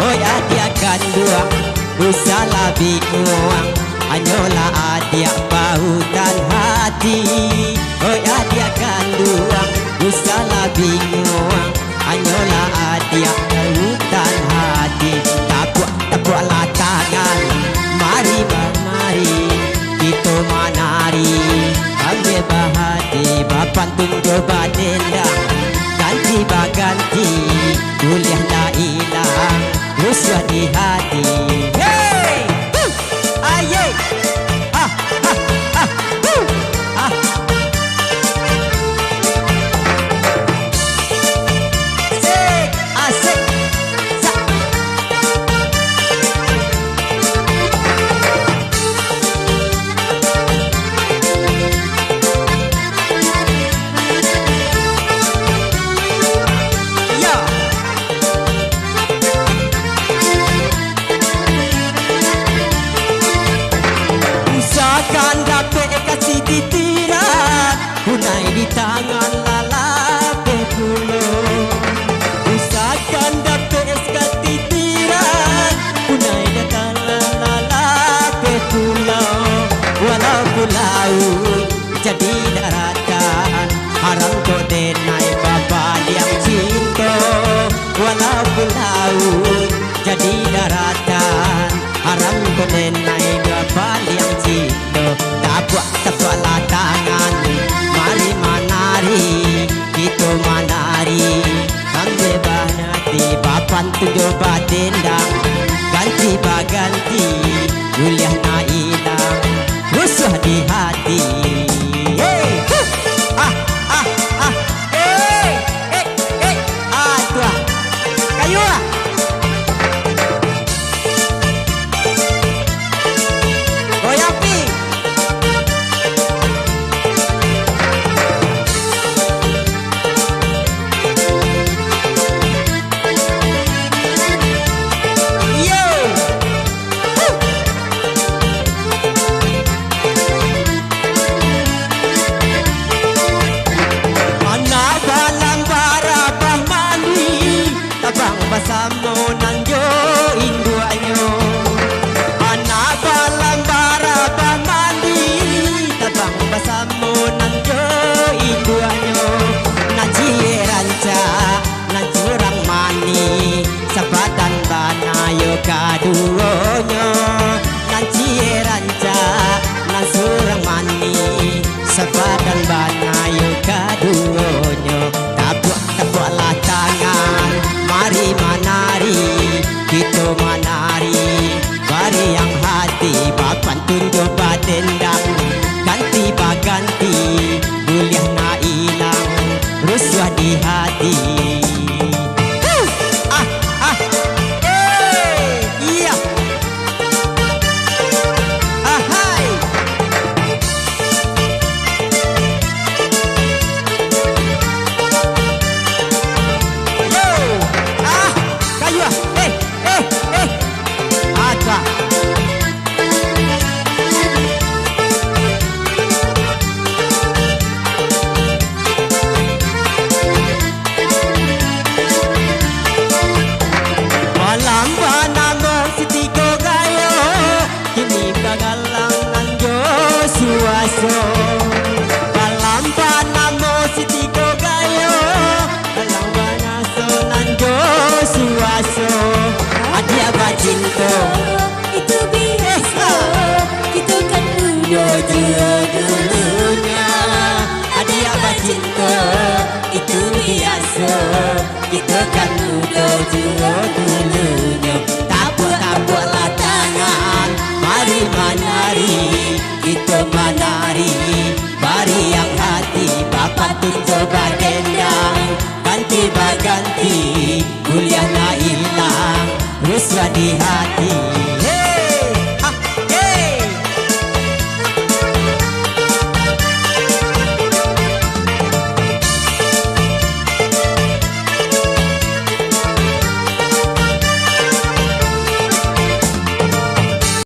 Oi adia gandua usahlah bingung, hanyalah adia pautan hati. Oi adia gandua usahlah bingung, hanyalah adia pautan hati. Tepuklah tangan, mari mari kita menari, ambil bahati bapan tunggu badendang, ganti baganti kuliah dah hilang rusuh di hati. Hey, aye, ah, ah, ah, ah. Asik, asik. Usahakan dapat kasih titiran, punai di tangan lalape pulo. Usahakan dapat kasih titiran, punai di tangan lalape pulo. Walau pulau jadi daratan, haram kau denai bapa yang cinta. Walau pulau jadi daratan, haram kau denai bapa yang cinta. Tepuklah tangan, mari menari, kita menari, ambil bahati bapan tujuh badendang, ganti baganti kuliah nak hilang rusuh di hati. Hey, ah, ah, ah, hey, hey, hey, ah, tuah, kayu lah. Goyang pi. Bersama nanjo induanyo, anak balam barabah mandi, tabang bersama nanjo induanyo. Nanti ranca, nanti orang mani, sepadan banayo kaduonyo. Nanti ranca, nanti orang mani, sepadan banayo kaduonyo. Tepuklah tangan, mari menari, kita menari, bari yang hati bapan tunjuk badendang, ganti baganti kuliah nak hilang rusuh di hati. Ah, ah, hey, iya, ah, hai. Itu biasa, kita kan duduk dulunya. Adia bacinta, Itu biasa, kita kan duduk dulunya. Tepuklah tangan, mari menari, kita menari, bari yang hati bapak tunjuk badendang, ganti baganti kuliah nak hilang rusuh di hati.